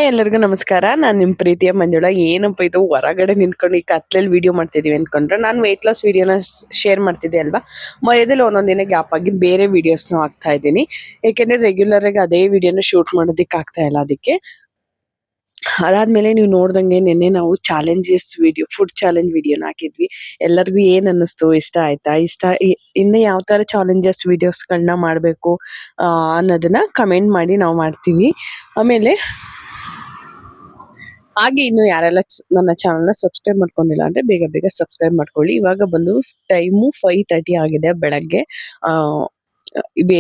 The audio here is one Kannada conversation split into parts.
ಎಲ್ಲರಿಗೂ ನಮಸ್ಕಾರ. ನಾನು ನಿಮ್ಮ ಪ್ರೀತಿಯ ಮಂಜುಳಾ. ಏನಪ್ಪ ಇದು ಹೊರಗಡೆ ನಿಂತ್ಕೊಂಡು ಈ ಕತ್ಲಲ್ಲಿ ವಿಡಿಯೋ ಮಾಡ್ತಿದೀವಿ ಅನ್ಕೊಂಡ್ರೆ, ನಾನು ವೆಯ್ಟ್ ಲಾಸ್ ವಿಡಿಯೋನ ಶೇರ್ ಮಾಡ್ತಿದ್ದೆ ಅಲ್ವಾ, ಮಧ್ಯದಲ್ಲಿ ಒಂದೊಂದಿನ ಗ್ಯಾಪ್ ಆಗಿ ಬೇರೆ ವಿಡಿಯೋಸ್ನ ಹಾಕ್ತಾ ಇದ್ದೀನಿ. ಯಾಕೆಂದ್ರೆ ರೆಗ್ಯುಲರ್ ಆಗಿ ಅದೇ ವಿಡಿಯೋನ ಶೂಟ್ ಮಾಡೋದಕ್ಕೆ ಆಗ್ತಾ ಇಲ್ಲ. ಅದಕ್ಕೆ ಅದಾದ್ಮೇಲೆ ನೀವು ನೋಡ್ದಂಗೆ ನಿನ್ನೆ ನಾವು ಫುಡ್ ಚಾಲೆಂಜ್ ವಿಡಿಯೋನ ಹಾಕಿದ್ವಿ. ಎಲ್ಲರಿಗೂ ಏನ್ ಅನ್ನಿಸ್ತು, ಇಷ್ಟ ಆಯ್ತಾ, ಇನ್ನು ಯಾವ ತರ ಚಾಲೆಂಜಸ್ ವಿಡಿಯೋಸ್ಗಳನ್ನ ಮಾಡಬೇಕು ಅನ್ನೋದನ್ನ ಕಮೆಂಟ್ ಮಾಡಿ ನಾವು ಮಾಡ್ತೀವಿ. ಆಮೇಲೆ ಹಾಗೆ ಇನ್ನು ಯಾರೆಲ್ಲ ನನ್ನ ಚಾನಲ್ನ ಸಬ್ಸ್ಕ್ರೈಬ್ ಮಾಡ್ಕೊಂಡಿಲ್ಲ ಅಂದ್ರೆ ಬೇಗ ಬೇಗ ಸಬ್ಸ್ಕ್ರೈಬ್ ಮಾಡ್ಕೊಳ್ಳಿ. ಇವಾಗ ಬಂದು ಟೈಮು 5:30 ಆಗಿದೆ ಬೆಳಗ್ಗೆ.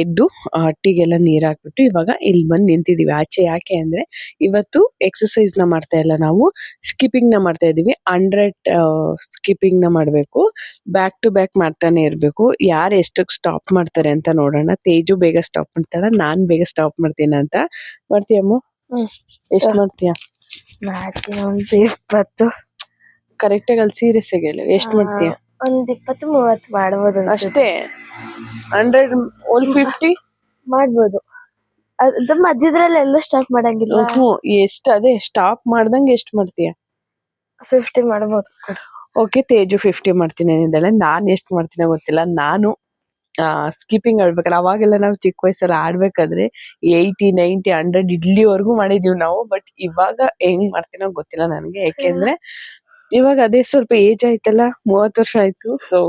ಎದ್ದು ಹಟ್ಟಿಗೆಲ್ಲ ನೀರ್ ಹಾಕ್ಬಿಟ್ಟು ಇವಾಗ ಇಲ್ಲಿ ಬಂದು ನಿಂತಿದೀವಿ ಆಚೆ. ಯಾಕೆ ಅಂದ್ರೆ ಇವತ್ತು ಎಕ್ಸಸೈಸ್ ನ ಮಾಡ್ತಾ ಇಲ್ಲ, ನಾವು ಸ್ಕಿಪ್ಪಿಂಗ್ ನ ಮಾಡ್ತಾ ಇದೀವಿ. 100 ಸ್ಕಿಪ್ಪಿಂಗ್ ನ ಮಾಡ್ಬೇಕು, ಬ್ಯಾಕ್ ಟು ಬ್ಯಾಕ್ ಮಾಡ್ತಾನೆ ಇರ್ಬೇಕು. ಯಾರು ಎಷ್ಟಕ್ಕೆ ಸ್ಟಾಪ್ ಮಾಡ್ತಾರೆ ಅಂತ ನೋಡೋಣ. ತೇಜು ಬೇಗ ಸ್ಟಾಪ್ ಮಾಡ್ತಾಳ, ನಾನ್ ಬೇಗ ಸ್ಟಾಪ್ ಮಾಡ್ತೀನಿ ಅಂತ. ಮಾಡ್ತೀಯಮ್ಮ? ಎಷ್ಟ್ ಮಾಡ್ತೀಯ? ಮಾಡ್ತೀನಿ ಒಂದು 20. ಕರೆಕ್ಟಾಗಿ ಅಲ್ಲಿ ಸೀರಿಯಸ್ ಆಗಿ ಹೇಳು, ಎಷ್ಟ್ ಮಾಡ್ತೀಯ? ಒಂದು 20-30 ಮಾಡ್ಬೋದು ಅಷ್ಟೇ? 100 50 ಮಾಡ್ಬೋದು. ಅದು ಮಧ್ಯದ್ರಲ್ಲಿ ಎಲ್ಲ ಸ್ಟಾಪ್ ಮಾಡಂಗಿಲ್ಲ. ಎಷ್ಟು ಅದೇ ಸ್ಟಾಪ್ ಮಾಡ್ದಂಗೆ ಎಷ್ಟು ಮಾಡ್ತೀಯ? 50 ಮಾಡ್ಬೋದು. ಓಕೆ, ತೇಜು 50 ಮಾಡ್ತೀನಿ ಅಂದಿದ್ದಾಳೆ. ನಾನ್ ಎಷ್ಟು ಮಾಡ್ತೀನೋ ಗೊತ್ತಿಲ್ಲ. ನಾನು ಸ್ಕಿಪ್ಪಿಂಗ್ ಆಡ್ಬೇಕಲ್ಲ, ಅವಾಗೆಲ್ಲ ನಾವು ಚಿಕ್ಕ ವಯಸ್ಸಲ್ಲಿ ಆಡ್ಬೇಕಾದ್ರೆ 80, 90, 100 ಇಡ್ಲಿವರೆಗೂ ಮಾಡಿದೀವಿ ನಾವು. ಬಟ್ ಇವಾಗ ಹೆಂಗ್ ಮಾಡ್ತೀನೋ ಗೊತ್ತಿಲ್ಲ ನನಗೆ. ಯಾಕೆಂದ್ರೆ ಇವಾಗ ಅದೇ ಸ್ವಲ್ಪ ಏಜ್ ಆಯ್ತಲ್ಲ, 30 ವರ್ಷ ಆಯ್ತು. ಸೊ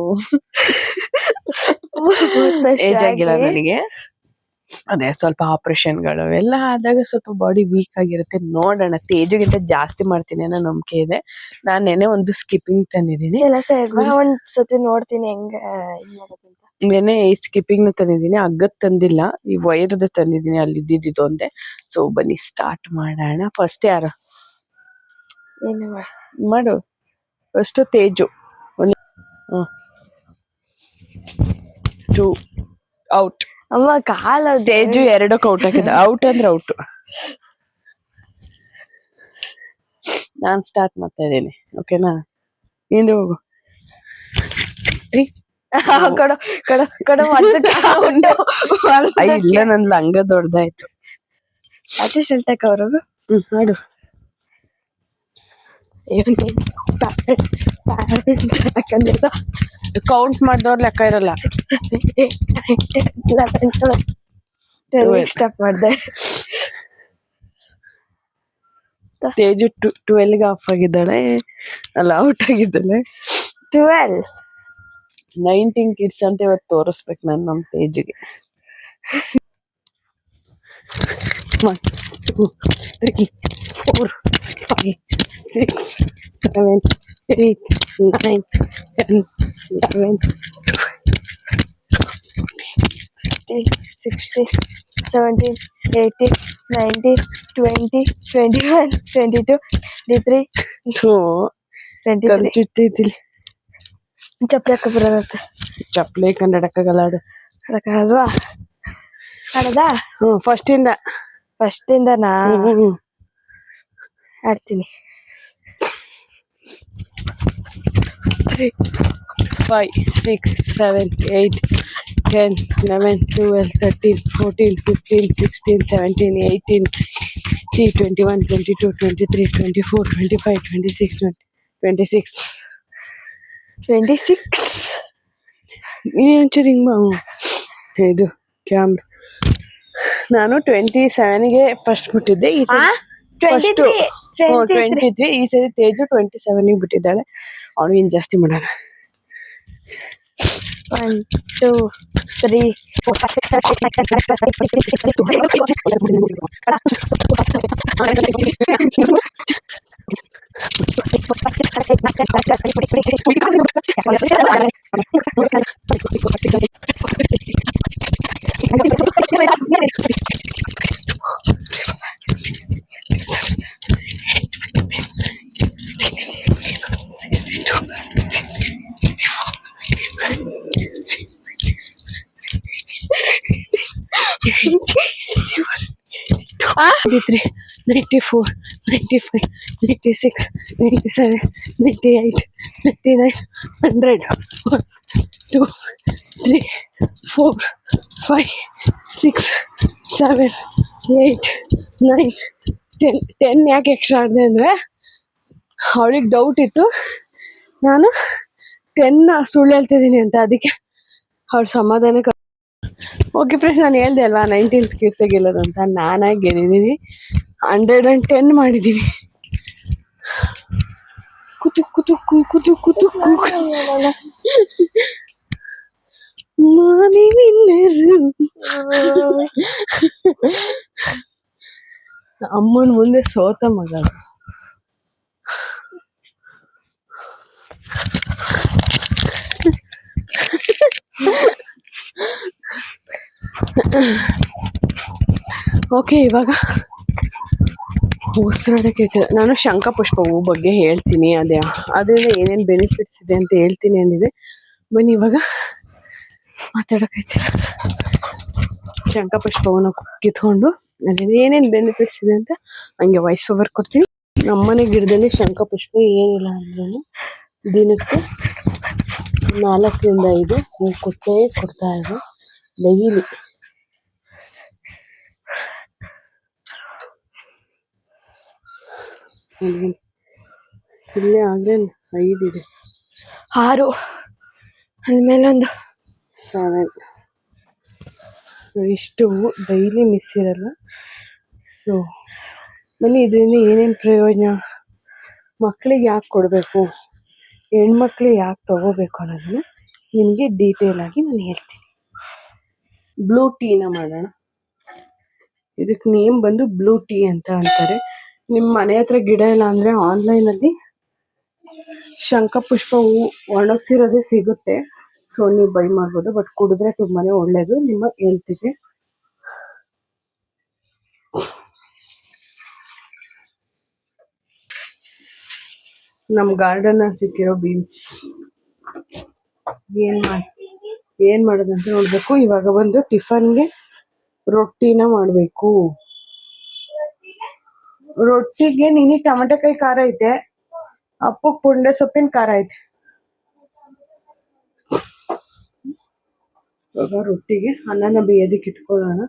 ಏಜ್ ಆಗಿಲ್ಲ ನನಗೆ. ಅದೇ ಸ್ವಲ್ಪ ಆಪರೇಷನ್ಗಳು ಎಲ್ಲ ಆದಾಗ ಸ್ವಲ್ಪ ಬಾಡಿ ವೀಕ್ ಆಗಿರುತ್ತೆ. ನೋಡೋಣ, ತೇಜುಗಿಂತ ಜಾಸ್ತಿ ಮಾಡ್ತೀನಿ ಅನ್ನೋ ನಂಬಿಕೆ ಇದೆ. ನಾನು ನೆನೆ ಒಂದು ಸ್ಕಿಪ್ಪಿಂಗ್ ತಂದಿದ್ದೀನಿ. ಒಂದ್ಸತಿ ನೋಡ್ತೀನಿ ಹೆಂಗ ನೆನೆ ಈ ಸ್ಕಿಪ್ಪಿಂಗ್ ನ ತಂದಿದ್ದೀನಿ, ಹಗ್ಗದ್ ತಂದಿಲ್ಲ, ಈ ವೈರ್ದ ತಂದಿದ್ದೀನಿ. ಅಲ್ಲಿ ಇದ್ದಿದ್ದು ಒಂದೇ. ಸೊ ಬನ್ನಿ ಸ್ಟಾರ್ಟ್ ಮಾಡೋಣ. ಫಸ್ಟ್ ಯಾರು ಮಾಡು? ಫಸ್ಟ್ ತೇಜು. 2 ಔಟ್. ಅಮ್ಮ ಕಾಲ ತೇಜು 2ಕ್ಕೆ ಔಟ್ ಹಾಕಿದ. ಔಟ್ ಅಂದ್ರೆ ಔಟ್. ನಾನ್ ಸ್ಟಾರ್ಟ್ ಮಾಡ್ತಾ ಇದ್ದೀನಿ. ಓಕೆನಾ? ಹಿಂದೆ ಹೋಗು. ಕೊಡು ಕೊಡು ಕೊಡು. ಇಲ್ಲ, ನನ್ ಲಂಗ ದೊಡ್ಡದಾಯ್ತು. ಅತಿ ಶೆಲ್ಟಕ್ ಅವ್ರದು. ಮಾಡು. ಕೌಂಟ್ ಮಾಡಿದವ್ರ ಲೆಕ್ಕ ಇರಲ್ಲ. ಸ್ಟಾಪ್ ಮಾಡ್ದೆ. ತೇಜು 12ಗೆ ಆಫ್ ಆಗಿದ್ದಾಳೆ, ಅಲ್ಲ ಔಟ್ ಆಗಿದ್ದಾಳೆ. 12 19 ಕಿಡ್ಸ್ ಅಂತ ಇವತ್ತು ತೋರಿಸ್ಬೇಕು ನಾನು ನಮ್ಮ ತೇಜಿಗೆ. 1 2 3 4 5 6 7 8 9 10 11 16 17 18 19 20 21 22 23 23. ಚಪ್ಪಲಿ ಹಾಕ ಬರೋದತ್ತೆ. ಚಪ್ಪಲಿ ಕಂಡಕ್ಕಾಗಲ್ಲ. ಅಲ್ವಾ ಆಡದ? ಫಸ್ಟ್ ಇಂದನಾ ಆಡ್ತೀನಿ. 3 5 6 7 8 10 11 12 13 14 15 16 17 18 21 22 23 24 25 26 26. ಒಂಚೂರು ಹಿಂಗ್ ಇದು ಕ್ಯಾಮ್ರಾ. ನಾನು 27ಗೆ ಫಸ್ಟ್ ಬಿಟ್ಟಿದ್ದೆ. ಈ ಸರಿ 23. ಈ ಸರಿ ತೇಜು 27ಗೆ ಬಿಟ್ಟಿದ್ದಾಳೆ. ಅವಳು ಇನ್ ಜಾಸ್ತಿ ಮಾಡೋಣ. 1 2 3 4 93 94 95 96 97 98 99 100. 1 2 3 4 5 6 7 8 9 ಟೆನ್ ಯಾಕೆ ಎಕ್ಸ್ಟ್ರಾ ಆಗಿದೆ ಅಂದರೆ ಅವಳಿಗೆ ಡೌಟ್ ಇತ್ತು ನಾನು 10 ಸುಳ್ಳು ಹೇಳ್ತಿದ್ದೀನಿ ಅಂತ, ಅದಕ್ಕೆ ಅವ್ಳ ಸಮಾಧಾನ. ಓಕೆ ಫ್ರೆಂಡ್ಸ್, ನಾನು ಹೇಳ್ದೆ ಅಲ್ವಾ 19 ಕಿಡ್ಸ್ ಗೆಲ್ಲೋದು ಅಂತ. ನಾನಾಗಿ ಗೆದ್ದಿದ್ದೀನಿ, 110 ಮಾಡಿದ್ದೀನಿ. ಕುತು ಕುತು ಕುತು ಕುತು ಮಾನಿವಿಲ್ಲರು ಅಮ್ಮನ ಮುಂದೆ ಸೋತ ಮಗ. ಓಕೆ, ಇವಾಗ ಉಸಿರಾಡಕ್ಕೆ ನಾನು ಶಂಖಪುಷ್ಪ ಹೂ ಬಗ್ಗೆ ಹೇಳ್ತೀನಿ. ಅದರಿಂದ ಏನೇನು ಬೆನಿಫಿಟ್ಸ್ ಇದೆ ಅಂತ ಹೇಳ್ತೀನಿ ಅಂದಿದೆ. ಬನ್ನಿ ಇವಾಗ ಮಾತಾಡೋಕೈತೆ. ಶಂಖಪುಷ್ಪ ಹೂನ ಕಿತ್ಕೊಂಡು ಅದ್ರಿಂದ ಏನೇನು ಬೆನಿಫಿಟ್ಸ್ ಇದೆ ಅಂತ ಹಂಗೆ ವಾಯ್ಸ್ ಓವರ್ ಕೊಡ್ತೀನಿ. ನಮ್ಮನೆ ಗಿಡದಲ್ಲಿ ಶಂಖಪುಷ್ಪ ಏನಿಲ್ಲ ಅಂದ್ರೂ ದಿನಕ್ಕೆ 4 ರಿಂದ 5 ಹೂ ಕೊಡ್ತಾ ಇದೆ ಡೈಲಿ. ಇಲ್ಲೇ ಆಗಲೇ 5 ಇದೆ, 6 ಅಂದಮೇಲೊಂದು 7. ಇಷ್ಟು ಡೈಲಿ ಮಿಸ್ ಇರಲ್ಲ. ಸೊ ಬನ್ನಿ, ಇದರಿಂದ ಏನೇನು ಪ್ರಯೋಜನ, ಮಕ್ಕಳಿಗೆ ಯಾಕೆ ಕೊಡಬೇಕು, ಹೆಣ್ಮಕ್ಳಿಗೆ ಯಾಕೆ ತಗೋಬೇಕು ಅನ್ನೋದನ್ನ ನಿಮಗೆ ಡೀಟೇಲ್ ಆಗಿ ನಾನು ಹೇಳ್ತೀನಿ. ಬ್ಲೂ ಟೀನ ಮಾಡೋಣ. ಇದಕ್ಕೆ ನೇಮ್ ಬಂದು ಬ್ಲೂ ಟೀ ಅಂತ ಅಂತಾರೆ. ನಿಮ್ಮ ಮನೆ ಹತ್ರ ಗಿಡ ಇಲ್ಲ ಅಂದರೆ ಆನ್ಲೈನಲ್ಲಿ ಶಂಖಪುಷ್ಪ ಹೂ ಒಣಗ್ಸಿರೋದೇ ಸಿಗುತ್ತೆ. ಸೊ ನೀವು ಬೈ ಮಾಡ್ಬೋದು. ಬಟ್ ಕುಡಿದ್ರೆ ತುಂಬಾ ಒಳ್ಳೆಯದು ನಿಮ್ಮ ಹೆಲ್ತಿಗೆ. ನಮ್ಮ ಗಾರ್ಡನ್ ಸಿಕ್ಕಿರೋ ಬೀನ್ಸ್ ಏನು ಮಾಡೋದಂತ ನೋಡಬೇಕು. ಇವಾಗ ಬಂದು ಟಿಫನ್ಗೆ ರೊಟ್ಟಿನ ಮಾಡಬೇಕು. ರೊಟ್ಟಿಗೆ ನೀನಿ ಟೊಮೆಟೊಕಾಯಿ ಖಾರ ಐತೆ, ಅಪ್ಪು ಪುಂಡೆ ಸೊಪ್ಪಿನ ಖಾರ ಐತೆ. ಇವಾಗ ರೊಟ್ಟಿಗೆ ಅನ್ನನ ಬೇಯೋದಕ್ಕೆ ಇಟ್ಕೊಳ್ಳೋಣ.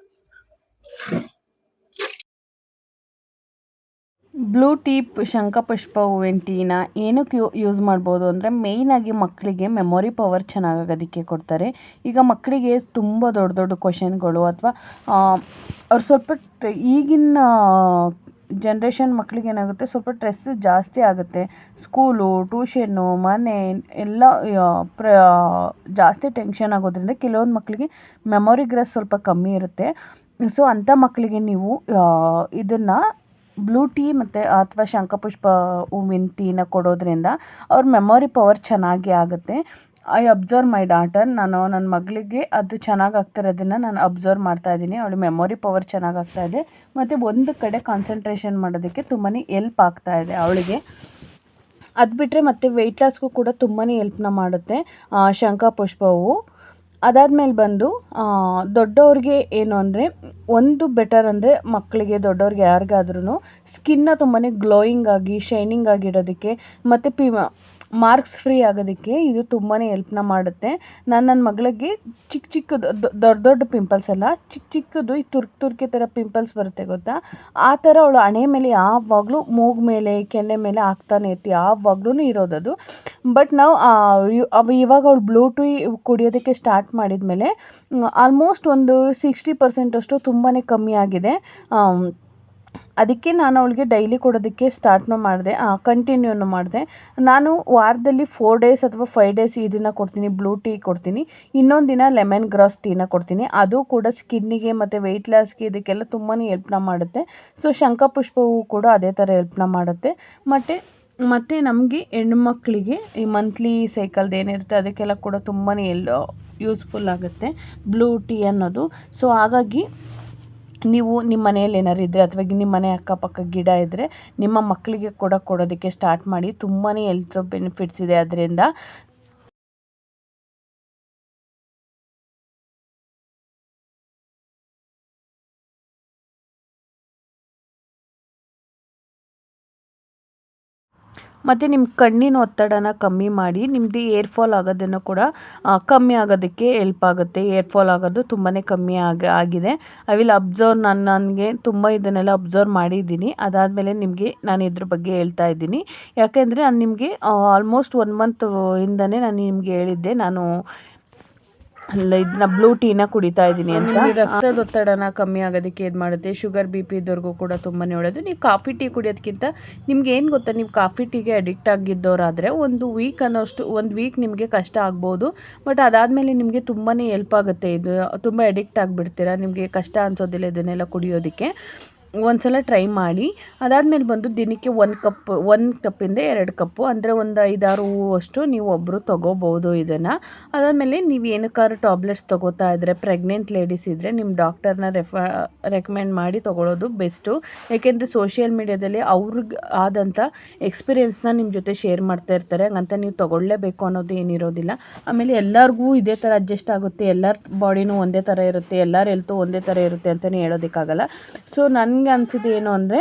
ಬ್ಲೂ ಟೀ ಶಂಖಪುಷ್ಪ ಹೂವಿನ ಟೀನ ಏನಕ್ಕೆ ಯೂಸ್ ಮಾಡ್ಬೋದು ಅಂದರೆ ಮೇಯ್ನಾಗಿ ಮಕ್ಕಳಿಗೆ ಮೆಮೊರಿ ಪವರ್ ಚೆನ್ನಾಗಾಗೋದಕ್ಕೆ ಕೊಡ್ತಾರೆ. ಈಗ ಮಕ್ಕಳಿಗೆ ತುಂಬ ದೊಡ್ಡ ದೊಡ್ಡ ಕ್ವಶನ್ಗಳು ಅಥವಾ ಅವ್ರು ಸ್ವಲ್ಪ ಈಗಿನ ಜನ್ರೇಷನ್ ಮಕ್ಕಳಿಗೆ ಏನಾಗುತ್ತೆ, ಸ್ವಲ್ಪ ಸ್ಟ್ರೆಸ್ ಜಾಸ್ತಿ ಆಗುತ್ತೆ. ಸ್ಕೂಲು, ಟ್ಯೂಷನ್ನು, ಮನೆ ಎಲ್ಲ ಜಾಸ್ತಿ ಟೆನ್ಷನ್ ಆಗೋದ್ರಿಂದ ಕೆಲವೊಂದು ಮಕ್ಕಳಿಗೆ ಮೆಮೊರಿ ಗ್ರೆಸ್ ಸ್ವಲ್ಪ ಕಮ್ಮಿ ಇರುತ್ತೆ. ಸೊ ಅಂಥ ಮಕ್ಕಳಿಗೆ ನೀವು ಇದನ್ನು ಬ್ಲೂ ಟೀ ಮತ್ತು ಅಥವಾ ಶಂಖಪುಷ್ಪ ಹೂವಿನ ಟೀನ ಕೊಡೋದ್ರಿಂದ ಅವ್ರ ಮೆಮೊರಿ ಪವರ್ ಚೆನ್ನಾಗಿ ಆಗುತ್ತೆ. I observe my daughter. ನಾನು ನನ್ನ ಮಗಳಿಗೆ ಅದು ಚೆನ್ನಾಗಿ ಆಗ್ತಿರೋದನ್ನು ನಾನು ಅಬ್ಸರ್ವ್ ಮಾಡ್ತಾ ಇದ್ದೀನಿ. ಅವಳ ಮೆಮೊರಿ ಪವರ್ ಚೆನ್ನಾಗಿ ಆಗ್ತಾ ಇದೆ ಮತ್ತು ಒಂದು ಕಡೆ ಕಾನ್ಸಂಟ್ರೇಷನ್ ಮಾಡೋದಕ್ಕೆ ತುಂಬಾ ಎಲ್ಪ್ ಆಗ್ತಾ ಇದೆ ಅವಳಿಗೆ. ಅದು ಬಿಟ್ಟರೆ ಮತ್ತು ವೆಯ್ಟ್ ಲಾಸ್ಗೂ ಕೂಡ ತುಂಬಾ ಎಲ್ಪ್ನ ಮಾಡುತ್ತೆ ಶಂಖಪುಷ್ಪ ಹೂವು. ಅದಾದಮೇಲೆ ಬಂದು ದೊಡ್ಡವ್ರಿಗೆ ಏನು ಅಂದರೆ ಒಂದು ಬೆಟರ್ ಅಂದರೆ ಮಕ್ಕಳಿಗೆ ದೊಡ್ಡವ್ರಿಗೆ ಯಾರಿಗಾದ್ರೂ ಸ್ಕಿನ್ನ ತುಂಬಾ ಗ್ಲೋಯಿಂಗ್ ಆಗಿ ಶೈನಿಂಗ್ ಆಗಿಡೋದಕ್ಕೆ ಮತ್ತು ಮಾರ್ಕ್ಸ್ ಫ್ರೀ ಆಗೋದಕ್ಕೆ ಇದು ತುಂಬಾ ಹೆಲ್ಪ್ನ ಮಾಡುತ್ತೆ. ನಾನು ನನ್ನ ಮಗಳಿಗೆ ಚಿಕ್ಕದು ದೊಡ್ಡ ಪಿಂಪಲ್ಸ್ ಅಲ್ಲ, ಚಿಕ್ಕದು ಈ ತುರ್ಕೆ ಥರ ಪಿಂಪಲ್ಸ್ ಬರುತ್ತೆ ಗೊತ್ತಾ, ಆ ಥರ ಅವಳು ಹಣೆ ಮೇಲೆ ಯಾವಾಗಲೂ ಮೂಗು ಮೇಲೆ ಕೆನ್ನೆ ಮೇಲೆ ಆಗ್ತಾನೆ ಇರ್ತಿ, ಯಾವಾಗಲೂ ಇರೋದದು. ಬಟ್ ನಾವು ಇವಾಗ ಅವಳು ಬ್ಲೂ ಟೀ ಕುಡಿಯೋದಕ್ಕೆ ಸ್ಟಾರ್ಟ್ ಮಾಡಿದ್ಮೇಲೆ ಆಲ್ಮೋಸ್ಟ್ ಒಂದು 60% ಅಷ್ಟು ತುಂಬಾ ಕಮ್ಮಿ ಆಗಿದೆ. ಅದಕ್ಕೆ ನಾನು ಅವಳಿಗೆ ಡೈಲಿ ಕೊಡೋದಕ್ಕೆ ಸ್ಟಾರ್ಟ್ನೂ ಮಾಡಿದೆ, ಕಂಟಿನ್ಯೂನು ಮಾಡಿದೆ. ನಾನು ವಾರದಲ್ಲಿ 4 ಡೇಸ್ ಅಥವಾ 5 ಡೇಸ್ ಇದನ್ನು ಕೊಡ್ತೀನಿ, ಬ್ಲೂ ಟೀ ಕೊಡ್ತೀನಿ. ಇನ್ನೊಂದು ದಿನ ಲೆಮನ್ ಗ್ರಾಸ್ ಟೀನ ಕೊಡ್ತೀನಿ. ಅದು ಕೂಡ ಸ್ಕಿನ್ನಿಗೆ ಮತ್ತು ವೆಯ್ಟ್ ಲಾಸ್ಗೆ ಇದಕ್ಕೆಲ್ಲ ತುಂಬಾ ಹೆಲ್ಪ್ನ ಮಾಡುತ್ತೆ. ಸೊ ಶಂಖಪುಷ್ಪ ಹೂವು ಕೂಡ ಅದೇ ಥರ ಹೆಲ್ಪ್ನ ಮಾಡುತ್ತೆ. ಮತ್ತು ನಮಗೆ ಹೆಣ್ಮಕ್ಳಿಗೆ ಈ ಮಂತ್ಲಿ ಸೈಕಲ್ದು ಏನಿರುತ್ತೆ ಅದಕ್ಕೆಲ್ಲ ಕೂಡ ತುಂಬಾ ಯೂಸ್ಫುಲ್ ಆಗುತ್ತೆ ಬ್ಲೂ ಟೀ ಅನ್ನೋದು. ಸೊ ಹಾಗಾಗಿ ನೀವು ನಿಮ್ಮ ಮನೆಯಲ್ಲಿ ಏನಾರು ಇದ್ದರೆ ಅಥವಾ ನಿಮ್ಮ ಮನೆ ಅಕ್ಕಪಕ್ಕ ಗಿಡ ಇದ್ದರೆ ನಿಮ್ಮ ಮಕ್ಕಳಿಗೆ ಕೂಡ ಕೊಡೋದಕ್ಕೆ ಸ್ಟಾರ್ಟ್ ಮಾಡಿ. ತುಂಬಾ ಹೆಲ್ತ್ ಬೆನಿಫಿಟ್ಸ್ ಇದೆ ಅದರಿಂದ. ಮತ್ತು ನಿಮ್ಮ ಕಣ್ಣಿನ ಒತ್ತಡನ ಕಮ್ಮಿ ಮಾಡಿ ನಿಮ್ಮದು ಏರ್ ಫಾಲ್ ಆಗೋದನ್ನು ಕೂಡ ಕಮ್ಮಿ ಆಗೋದಕ್ಕೆ ಹೆಲ್ಪ್ ಆಗುತ್ತೆ. ಏರ್ ಫಾಲ್ ಆಗೋದು ತುಂಬಾ ಕಮ್ಮಿ ಆಗಿದೆ. ಐ ವಿಲ್ ಅಬ್ಸರ್ವ್, ನನಗೆ ತುಂಬ ಇದನ್ನೆಲ್ಲ ಅಬ್ಸರ್ವ್ ಮಾಡಿದ್ದೀನಿ. ಅದಾದಮೇಲೆ ನಿಮಗೆ ನಾನು ಇದ್ರ ಬಗ್ಗೆ ಹೇಳ್ತಾ ಇದ್ದೀನಿ. ಯಾಕೆಂದರೆ ನಾನು ನಿಮಗೆ ಆಲ್ಮೋಸ್ಟ್ 1 ಮಂತ್ ಇಂದನೇ ನಾನು ನಿಮಗೆ ಹೇಳಿದ್ದೆ, ನಾನು ಇದನ್ನ ಬ್ಲೂ ಟೀನ ಕುಡಿತಾ ಇದ್ದೀನಿ ಅಂತ. ರಕ್ತದೊತ್ತಡನ ಕಮ್ಮಿ ಆಗೋದಕ್ಕೆ ಇದು ಮಾಡುತ್ತೆ. ಶುಗರ್ BP ಇದ್ದವ್ರಿಗೂ ಕೂಡ ತುಂಬಾ ಒಳ್ಳೆಯದು. ನೀವು ಕಾಫಿ ಟೀ ಕುಡಿಯೋದಕ್ಕಿಂತ ನಿಮ್ಗೆ ಏನು ಗೊತ್ತಾ, ನೀವು ಕಾಫಿ ಟೀಗೆ ಅಡಿಕ್ಟ್ ಆಗಿದ್ದವರಾದರೆ ಒಂದು ವೀಕ್ ನಿಮಗೆ ಕಷ್ಟ ಆಗ್ಬೋದು. ಬಟ್ ಅದಾದಮೇಲೆ ನಿಮಗೆ ತುಂಬಾ ಹೆಲ್ಪ್ ಆಗುತ್ತೆ. ಇದು ತುಂಬ ಅಡಿಕ್ಟ್ ಆಗಿಬಿಡ್ತೀರಾ, ನಿಮಗೆ ಕಷ್ಟ ಅನ್ಸೋದಿಲ್ಲ ಇದನ್ನೆಲ್ಲ ಕುಡಿಯೋದಕ್ಕೆ. ಒಂದ್ಸಲ ಟ್ರೈ ಮಾಡಿ. ಅದಾದಮೇಲೆ ಬಂದು ದಿನಕ್ಕೆ 1 ಕಪ್ಪಿಂದ 2 ಕಪ್ಪು ಅಂದರೆ ಒಂದು 5-6 ಹೂವಷ್ಟು ನೀವು ಒಬ್ಬರು ತೊಗೋಬೋದು ಇದನ್ನು. ಅದಾದಮೇಲೆ ನೀವು ಏನಕ್ಕಾದ್ರೂ ಟಾಬ್ಲೆಟ್ಸ್ ತೊಗೋತಾ ಇದ್ದರೆ, ಪ್ರೆಗ್ನೆಂಟ್ ಲೇಡೀಸ್ ಇದ್ದರೆ ನಿಮ್ಮ ಡಾಕ್ಟರ್ನ ರೆಕಮೆಂಡ್ ಮಾಡಿ ತೊಗೊಳ್ಳೋದು ಬೆಸ್ಟು. ಏಕೆಂದರೆ ಸೋಷಿಯಲ್ ಮೀಡ್ಯಾದಲ್ಲಿ ಅವ್ರಿಗೆ ಆದಂಥ ಎಕ್ಸ್ಪೀರಿಯೆನ್ಸ್ನ ನಿಮ್ಮ ಜೊತೆ ಶೇರ್ ಮಾಡ್ತಾ ಇರ್ತಾರೆ. ಹಂಗಂತ ನೀವು ತೊಗೊಳ್ಳೇಬೇಕು ಅನ್ನೋದು ಏನಿರೋದಿಲ್ಲ. ಆಮೇಲೆ ಎಲ್ಲರಿಗೂ ಇದೇ ಥರ ಅಡ್ಜಸ್ಟ್ ಆಗುತ್ತೆ, ಎಲ್ಲರ ಬಾಡಿನೂ ಒಂದೇ ಥರ ಇರುತ್ತೆ, ಎಲ್ಲರ ಹೆಲ್ತು ಒಂದೇ ಥರ ಇರುತ್ತೆ ಅಂತಲೇ ಹೇಳೋದಕ್ಕಾಗಲ್ಲ. ಸೊ ನನಗೆ ಅನಿಸಿದ್ದು ಏನು ಅಂದರೆ,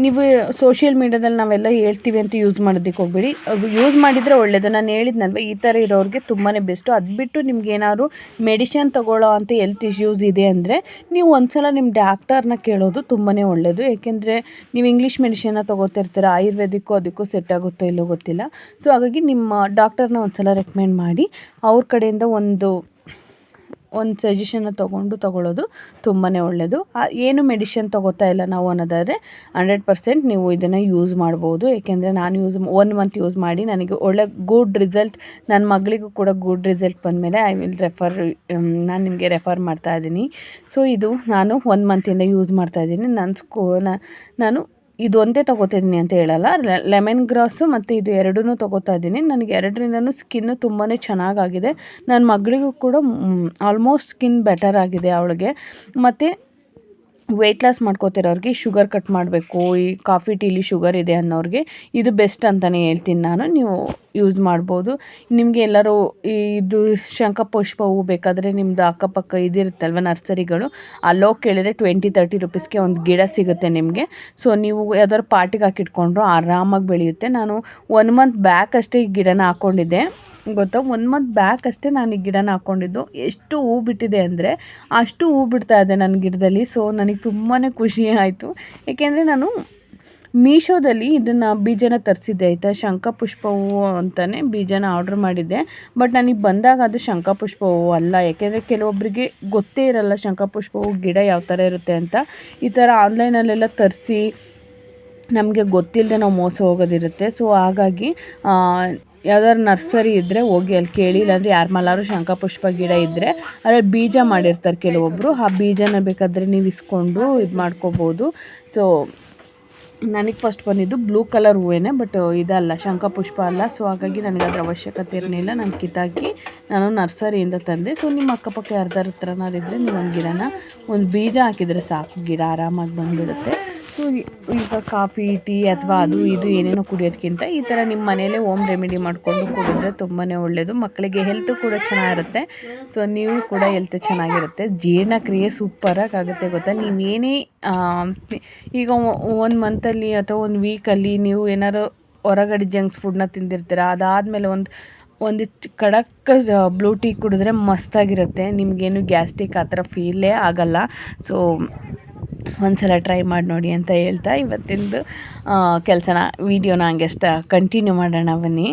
ನೀವು ಸೋಷಿಯಲ್ ಮೀಡ್ಯಾದಲ್ಲಿ ನಾವೆಲ್ಲ ಹೇಳ್ತೀವಿ ಅಂತ ಯೂಸ್ ಮಾಡೋದಕ್ಕೆ ಹೋಗ್ಬೇಡಿ. ಯೂಸ್ ಮಾಡಿದರೆ ಒಳ್ಳೆಯದು. ನಾನು ಹೇಳಿದ್ನಲ್ವ, ಈ ಥರ ಇರೋರಿಗೆ ತುಂಬಾ ಬೆಸ್ಟು. ಅದು ಬಿಟ್ಟು ನಿಮ್ಗೇನಾದ್ರು ಮೆಡಿಷನ್ ತೊಗೊಳ್ಳೋ ಅಂಥ ಹೆಲ್ತ್ ಇಶ್ಯೂಸ್ ಇದೆ ಅಂದರೆ ನೀವು ಒಂದ್ಸಲ ನಿಮ್ಮ ಡಾಕ್ಟರ್ನ ಕೇಳೋದು ತುಂಬಾ ಒಳ್ಳೆಯದು. ಏಕೆಂದರೆ ನೀವು ಇಂಗ್ಲೀಷ್ ಮೆಡಿಷನ್ನ ತೊಗೋತಿರ್ತೀರ, ಆಯುರ್ವೇದಿಕ್ಕೂ ಅದಕ್ಕೂ ಸೆಟ್ ಆಗುತ್ತೋ ಇಲ್ಲೋ ಗೊತ್ತಿಲ್ಲ. ಸೊ ಹಾಗಾಗಿ ನಿಮ್ಮ ಡಾಕ್ಟರ್ನ ಒಂದ್ಸಲ ರೆಕಮೆಂಡ್ ಮಾಡಿ ಅವ್ರ ಕಡೆಯಿಂದ ಒಂದು ಸಜೆಷನ್ನ ತೊಗೊಳ್ಳೋದು ತುಂಬಾ ಒಳ್ಳೆಯದು. ಏನು ಮೆಡಿಷನ್ ತೊಗೋತಾ ಇಲ್ಲ ನಾವು ಅನ್ನೋದಾದರೆ 100% ನೀವು ಇದನ್ನು ಯೂಸ್ ಮಾಡ್ಬೋದು. ಏಕೆಂದರೆ ನಾನು 1 ಮಂತ್ ಯೂಸ್ ಮಾಡಿ ನನಗೆ ಒಳ್ಳೆ ಗುಡ್ ರಿಸಲ್ಟ್, ನನ್ನ ಮಗಳಿಗೂ ಕೂಡ ಗುಡ್ ರಿಸಲ್ಟ್ ಬಂದಮೇಲೆ ನಾನು ನಿಮಗೆ ರೆಫರ್ ಮಾಡ್ತಾ ಇದ್ದೀನಿ. ಸೊ ಇದು ನಾನು 1 ಮಂತಿಂದ ಯೂಸ್ ಮಾಡ್ತಾ ಇದ್ದೀನಿ. ನಾನು ಇದೊಂದೇ ತೊಗೋತಿದ್ದೀನಿ ಅಂತ ಹೇಳಲ್ಲ, ಲೆಮನ್ ಗ್ರಾಸು ಮತ್ತು ಇದು ಎರಡೂ ತೊಗೋತಾ ಇದ್ದೀನಿ. ನನಗೆ ಎರಡರಿಂದನೂ ಸ್ಕಿನ್ನು ತುಂಬಾ ಚೆನ್ನಾಗಾಗಿದೆ. ನನ್ನ ಮಗಳಿಗೂ ಕೂಡ ಆಲ್ಮೋಸ್ಟ್ ಸ್ಕಿನ್ ಬೆಟರ್ ಆಗಿದೆ ಅವಳಿಗೆ. ಮತ್ತು ವೆಯ್ಟ್ ಲಾಸ್ ಮಾಡ್ಕೋತಿರೋರಿಗೆ, ಶುಗರ್ ಕಟ್ ಮಾಡಬೇಕು, ಈ ಕಾಫಿ ಟೀಲಿ ಶುಗರ್ ಇದೆ ಅನ್ನೋರಿಗೆ ಇದು ಬೆಸ್ಟ್ ಅಂತಲೇ ಹೇಳ್ತೀನಿ ನಾನು. ನೀವು ಯೂಸ್ ಮಾಡ್ಬೋದು. ನಿಮಗೆ ಎಲ್ಲರೂ ಇದು ಶಂಖಪುಷ್ಪ ಹೂವು ಬೇಕಾದರೆ ನಿಮ್ಮದು ಅಕ್ಕಪಕ್ಕ ಇದಿರುತ್ತಲ್ವ ನರ್ಸರಿಗಳು, ಅಲ್ಲೋಗಿ ಕೇಳಿದರೆ 20-30 ರುಪೀಸ್ಗೆ ಒಂದು ಗಿಡ ಸಿಗುತ್ತೆ ನಿಮಗೆ. ಸೊ ನೀವು ಯಾವ್ದಾದ್ರು ಪಾರ್ಟಿಗೆ ಹಾಕಿಟ್ಕೊಂಡ್ರು ಆರಾಮಾಗಿ ಬೆಳೆಯುತ್ತೆ. ನಾನು 1 ಮಂತ್ ಬ್ಯಾಕ್ ಅಷ್ಟೇ ಈ ಗಿಡನ ಹಾಕ್ಕೊಂಡಿದ್ದೆ ಗೊತ್ತಾ. 1 ಮಂತ್ ಬ್ಯಾಕ್ ಅಷ್ಟೇ ನಾನು ಈ ಗಿಡನ ಹಾಕ್ಕೊಂಡಿದ್ದು. ಎಷ್ಟು ಹೂ ಬಿಟ್ಟಿದೆ ಅಂದರೆ ಅಷ್ಟು ಹೂ ಬಿಡ್ತಾ ಇದೆ ನನ್ನ ಗಿಡದಲ್ಲಿ. ಸೊ ನನಗೆ ತುಂಬಾ ಖುಷಿ ಆಯಿತು. ಏಕೆಂದರೆ ನಾನು ಮೀಶೋದಲ್ಲಿ ಇದನ್ನು ಬೀಜನ ತರಿಸಿದ್ದೆ ಆಯಿತಾ, ಶಂಖಪುಷ್ಪ ಹೂವು ಅಂತಲೇ ಬೀಜನ ಆರ್ಡ್ರ್ ಮಾಡಿದ್ದೆ. ಬಟ್ ನನಗೆ ಬಂದಾಗ ಅದು ಶಂಖಪುಷ್ಪ ಹೂವು ಅಲ್ಲ. ಯಾಕೆಂದರೆ ಕೆಲವೊಬ್ಬರಿಗೆ ಗೊತ್ತೇ ಇರಲ್ಲ ಶಂಖಪುಷ್ಪ ಹೂವು ಗಿಡ ಯಾವ ಥರ ಇರುತ್ತೆ ಅಂತ. ಈ ಥರ ಆನ್ಲೈನಲ್ಲೆಲ್ಲ ತರಿಸಿ ನಮಗೆ ಗೊತ್ತಿಲ್ಲದೆ ನಾವು ಮೋಸ ಹೋಗೋದಿರುತ್ತೆ. ಸೊ ಹಾಗಾಗಿ ಯಾವ್ದಾದ್ರು ನರ್ಸರಿ ಇದ್ದರೆ ಹೋಗಿ ಅಲ್ಲಿ ಕೇಳಿ, ಇಲ್ಲಾಂದರೆ ಯಾರ ಮಲಾರು ಶಂಖಪುಷ್ಪ ಗಿಡ ಇದ್ದರೆ ಅದ್ರಲ್ಲಿ ಬೀಜ ಮಾಡಿರ್ತಾರೆ ಕೆಲವೊಬ್ಬರು. ಆ ಬೀಜನ ಬೇಕಾದರೆ ನೀವು ಇಸ್ಕೊಂಡು ಇದು ಮಾಡ್ಕೋಬೋದು. ಸೊ ನನಗೆ ಫಸ್ಟ್ ಬಂದಿದ್ದು ಬ್ಲೂ ಕಲರ್ ಹೂವೇನೆ, ಬಟ್ ಇದಲ್ಲ, ಶಂಖಪುಷ್ಪ ಅಲ್ಲ. ಸೊ ಹಾಗಾಗಿ ನನಗೆ ಅದರ ಅವಶ್ಯಕತೆ ಇರಲಿಲ್ಲ. ನಾನು ಕಿತ್ತಾಕಿ ನಾನು ನರ್ಸರಿಯಿಂದ ತಂದೆ. ಸೊ ನಿಮ್ಮ ಅಕ್ಕಪಕ್ಕ ಯಾರ್ದಾರ ಹತ್ರನಾರಿದ್ರೆ ನೀವು ಒಂದು ಗಿಡನ ಒಂದು ಬೀಜ ಹಾಕಿದರೆ ಸಾಕು, ಗಿಡ ಆರಾಮಾಗಿ ಬಂದುಬಿಡುತ್ತೆ. ಸೊ ಈಗ ಕಾಫಿ ಟೀ ಅಥವಾ ಅದು ಇದು ಏನೇನೋ ಕುಡಿಯೋದಕ್ಕಿಂತ ಈ ಥರ ನಿಮ್ಮ ಮನೇಲೇ ಹೋಮ್ ರೆಮಿಡಿ ಮಾಡಿಕೊಂಡು ಕುಡಿದ್ರೆ ತುಂಬಾ ಒಳ್ಳೆಯದು. ಮಕ್ಕಳಿಗೆ ಹೆಲ್ತು ಕೂಡ ಚೆನ್ನಾಗಿರುತ್ತೆ. ಸೊ ನೀವು ಕೂಡ ಹೆಲ್ತ್ ಚೆನ್ನಾಗಿರುತ್ತೆ. ಜೀರ್ಣಕ್ರಿಯೆ ಸೂಪರಾಗಿ ಆಗುತ್ತೆ ಗೊತ್ತಾ. ನೀವೇನೇ ಈಗ 1 ಮಂತಲ್ಲಿ ಅಥವಾ 1 ವೀಕಲ್ಲಿ ನೀವು ಏನಾರು ಹೊರಗಡೆ ಜಂಕ್ಸ್ ಫುಡ್ನ ತಿಂದಿರ್ತೀರ, ಅದಾದಮೇಲೆ ಒಂದು ಖಡಕ್ ಬ್ಲೂ ಟೀ ಕುಡಿದ್ರೆ ಮಸ್ತಾಗಿರುತ್ತೆ. ನಿಮಗೇನು ಗ್ಯಾಸ್ಟ್ರಿಕ್ ಆ ಥರ ಫೀಲೇ ಆಗಲ್ಲ. ಸೊ ಒಂದ್ಸಲ ಟ್ರೈ ಮಾಡಿ ನೋಡಿ ಅಂತ ಹೇಳ್ತಾ ಇವತ್ತಿಂದು ವೀಡಿಯೋನ ಹಂಗೆ ಕಂಟಿನ್ಯೂ ಮಾಡೋಣ ಬನ್ನಿ.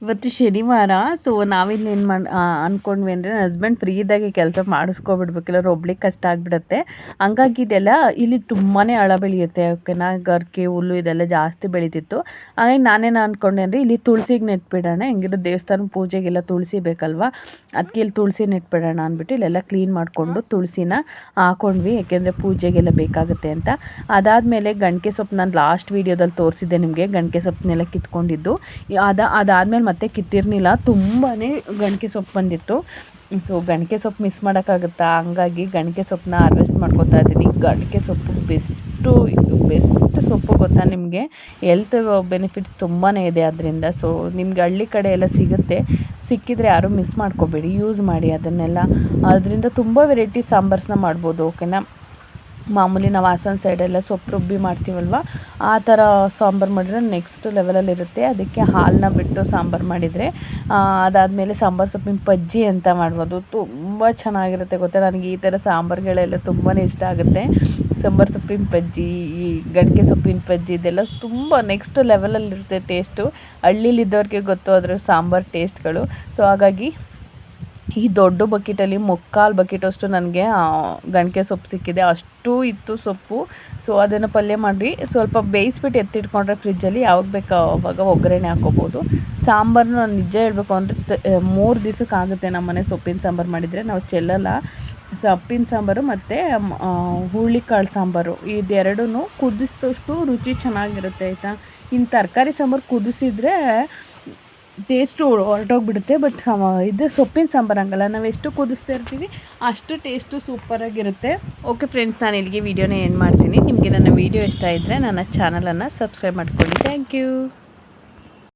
ಇವತ್ತು ಶನಿವಾರ. ಸೊ ನಾವಿಲ್ಲಿ ಏನು ಅಂದ್ಕೊಂಡ್ವಿ ಅಂದರೆ ನನ್ನ ಹಸ್ಬೆಂಡ್ ಫ್ರೀ ಇದ್ದಾಗೆ ಕೆಲಸ ಮಾಡಿಸ್ಕೊಬಿಡ್ಬೇಕು, ಇಲ್ಲಾಂದ್ರೆ ಒಬ್ಳಿಗೆ ಕಷ್ಟ ಆಗಿಬಿಡುತ್ತೆ. ಹಂಗಾಗಿ ಇದೆಲ್ಲ ಇಲ್ಲಿ ತುಂಬಾ ಹಳ ಬೆಳೆಯುತ್ತೆ, ಓಕೆನಾ. ಗರ್ಕೆ ಹುಲ್ಲು ಇದೆಲ್ಲ ಜಾಸ್ತಿ ಬೆಳೀತಿತ್ತು. ಹಾಗಾಗಿ ನಾನೇನು ಅಂದ್ಕೊಂಡೆ ಅಂದರೆ ಇಲ್ಲಿ ತುಳಸಿಗೆ ನೆಟ್ಬಿಡೋಣ, ಹೆಂಗಿರೋ ದೇವಸ್ಥಾನ ಪೂಜೆಗೆಲ್ಲ ತುಳಸಿ ಬೇಕಲ್ವ, ಅದಕ್ಕೆ ಇಲ್ಲಿ ತುಳಸಿ ನೆಟ್ಬಿಡೋಣ ಅಂದ್ಬಿಟ್ಟು ಇಲ್ಲೆಲ್ಲ ಕ್ಲೀನ್ ಮಾಡಿಕೊಂಡು ತುಳಸಿನ ಹಾಕೊಂಡ್ವಿ, ಯಾಕೆಂದರೆ ಪೂಜೆಗೆಲ್ಲ ಬೇಕಾಗುತ್ತೆ ಅಂತ. ಅದಾದಮೇಲೆ ಗಂಟೆ ಸೊಪ್ಪು ನಾನು ಲಾಸ್ಟ್ ವೀಡಿಯೋದಲ್ಲಿ ತೋರಿಸಿದ್ದೆ ನಿಮಗೆ, ಗಂಟೆ ಸೊಪ್ಪನ್ನೆಲ್ಲ ಕಿತ್ಕೊಂಡಿದ್ದು. ಅದಾದಮೇಲೆ ಮತ್ತೆ ಕಿತ್ತಿರಲಿಲ್ಲ, ತುಂಬಾ ಗಂಟೆ ಸೊಪ್ಪು ಬಂದಿತ್ತು. ಸೊ ಗಣಕೆ ಸೊಪ್ಪು ಮಿಸ್ ಮಾಡೋಕ್ಕಾಗುತ್ತಾ, ಹಂಗಾಗಿ ಗಣಕೆ ಸೊಪ್ಪನ್ನ ಹಾರ್ವೆಸ್ಟ್ ಮಾಡ್ಕೊತಾ ಇದ್ದೀನಿ. ಗಣಕೆ ಸೊಪ್ಪು ಬೆಸ್ಟ್ ಸೊಪ್ಪು ಗೊತ್ತಾ ನಿಮಗೆ, ಹೆಲ್ತ್ ಬೆನಿಫಿಟ್ಸ್ ತುಂಬಾ ಇದೆ ಅದರಿಂದ. ಸೊ ನಿಮ್ಗೆ ಹಳ್ಳಿ ಕಡೆ ಎಲ್ಲ ಸಿಕ್ಕಿದ್ರೆ ಯಾರೂ ಮಿಸ್ ಮಾಡ್ಕೋಬೇಡಿ, ಯೂಸ್ ಮಾಡಿ ಅದನ್ನೆಲ್ಲ. ಅದರಿಂದ ತುಂಬ ವೆರೈಟಿ ಸಾಂಬಾರ್ಸನ್ನ ಮಾಡ್ಬೋದು, ಓಕೆನಾ. ಮಾಮೂಲಿ ನಾವು ಹಾಸನ ಸೈಡೆಲ್ಲ ಸೊಪ್ಪು ರುಬ್ಬಿ ಮಾಡ್ತೀವಲ್ವ, ಆ ಥರ ಸಾಂಬಾರು ಮಾಡಿದ್ರೆ ನೆಕ್ಸ್ಟ್ ಲೆವೆಲಲ್ಲಿರುತ್ತೆ. ಅದಕ್ಕೆ ಹಾಲನ್ನ ಬಿಟ್ಟು ಸಾಂಬಾರು ಮಾಡಿದರೆ, ಅದಾದಮೇಲೆ ಸಾಂಬಾರು ಸೊಪ್ಪಿನ ಬಜ್ಜಿ ಅಂತ ಮಾಡ್ಬೋದು, ತುಂಬ ಚೆನ್ನಾಗಿರುತ್ತೆ ಗೊತ್ತಾ. ನನಗೆ ಈ ಥರ ಸಾಂಬಾರುಗಳೆಲ್ಲ ತುಂಬಾ ಇಷ್ಟ ಆಗುತ್ತೆ. ಸಾಂಬಾರು ಸೊಪ್ಪಿನ ಬಜ್ಜಿ, ಈ ಗಣಕೆ ಸೊಪ್ಪಿನ ಬಜ್ಜಿ ಇದೆಲ್ಲ ತುಂಬ ನೆಕ್ಸ್ಟ್ ಲೆವೆಲಲ್ಲಿರುತ್ತೆ ಟೇಸ್ಟು. ಹಳ್ಳಿಲಿದ್ದವ್ರಿಗೆ ಗೊತ್ತು ಅದ್ರ ಸಾಂಬಾರು ಟೇಸ್ಟ್ಗಳು. ಸೊ ಹಾಗಾಗಿ ಈ ದೊಡ್ಡ ಬಕೆಟಲ್ಲಿ 3/4 ಬಕೆಟಷ್ಟು ನನಗೆ ಗಣಕೆ ಸೊಪ್ಪು ಸಿಕ್ಕಿದೆ, ಅಷ್ಟು ಇತ್ತು ಸೊಪ್ಪು. ಸೊ ಅದನ್ನು ಪಲ್ಯ ಮಾಡಿ ಸ್ವಲ್ಪ ಬೇಯಿಸ್ಬಿಟ್ಟು ಎತ್ತಿಟ್ಕೊಂಡ್ರೆ ಫ್ರಿಜ್ಜಲ್ಲಿ ಯಾವಾಗ ಬೇಕೋ ಆವಾಗ ಒಗ್ಗರಣೆ ಹಾಕ್ಕೋಬೋದು. ಸಾಂಬಾರು ನಾನು ನಿಜ ಹೇಳಬೇಕು ಅಂದರೆ 3 ದಿವಸಕ್ಕಾಗುತ್ತೆ ನಮ್ಮನೆ ಸೊಪ್ಪಿನ ಸಾಂಬಾರು ಮಾಡಿದರೆ. ನಾವು ಚೆಲ್ಲಲ್ಲ. ಸೊಪ್ಪಿನ ಸಾಂಬಾರು ಮತ್ತು ಹುರುಳಿಕಾಳು ಸಾಂಬಾರು ಇದೆರಡೂ ಕುದಿಸಿದಷ್ಟು ರುಚಿ ಚೆನ್ನಾಗಿರುತ್ತೆ, ಆಯಿತಾ. ಇನ್ನು ತರಕಾರಿ ಸಾಂಬಾರು ಕುದಿಸಿದ್ರೆ ಟೇಸ್ಟು ಹೊರಟೋಗ್ಬಿಡುತ್ತೆ. ಬಟ್ ಇದು ಸೊಪ್ಪಿನ ಸಾಂಬಾರು ಹಂಗಲ್ಲ, ನಾವು ಎಷ್ಟು ಕುದಿಸ್ತಾ ಇರ್ತೀವಿ ಅಷ್ಟು ಟೇಸ್ಟು ಸೂಪರಾಗಿರುತ್ತೆ. ಓಕೆ ಫ್ರೆಂಡ್ಸ್, ನಾನು ಇಲ್ಲಿಗೆ ವೀಡಿಯೋನ ಎಂಡ್ ಮಾಡ್ತೀನಿ. ನಿಮಗೆ ನನ್ನ ವೀಡಿಯೋ ಇಷ್ಟ ಇದ್ದರೆ ನನ್ನ ಚಾನಲನ್ನು ಸಬ್ಸ್ಕ್ರೈಬ್ ಮಾಡ್ಕೊಳ್ಳಿ. Thank you.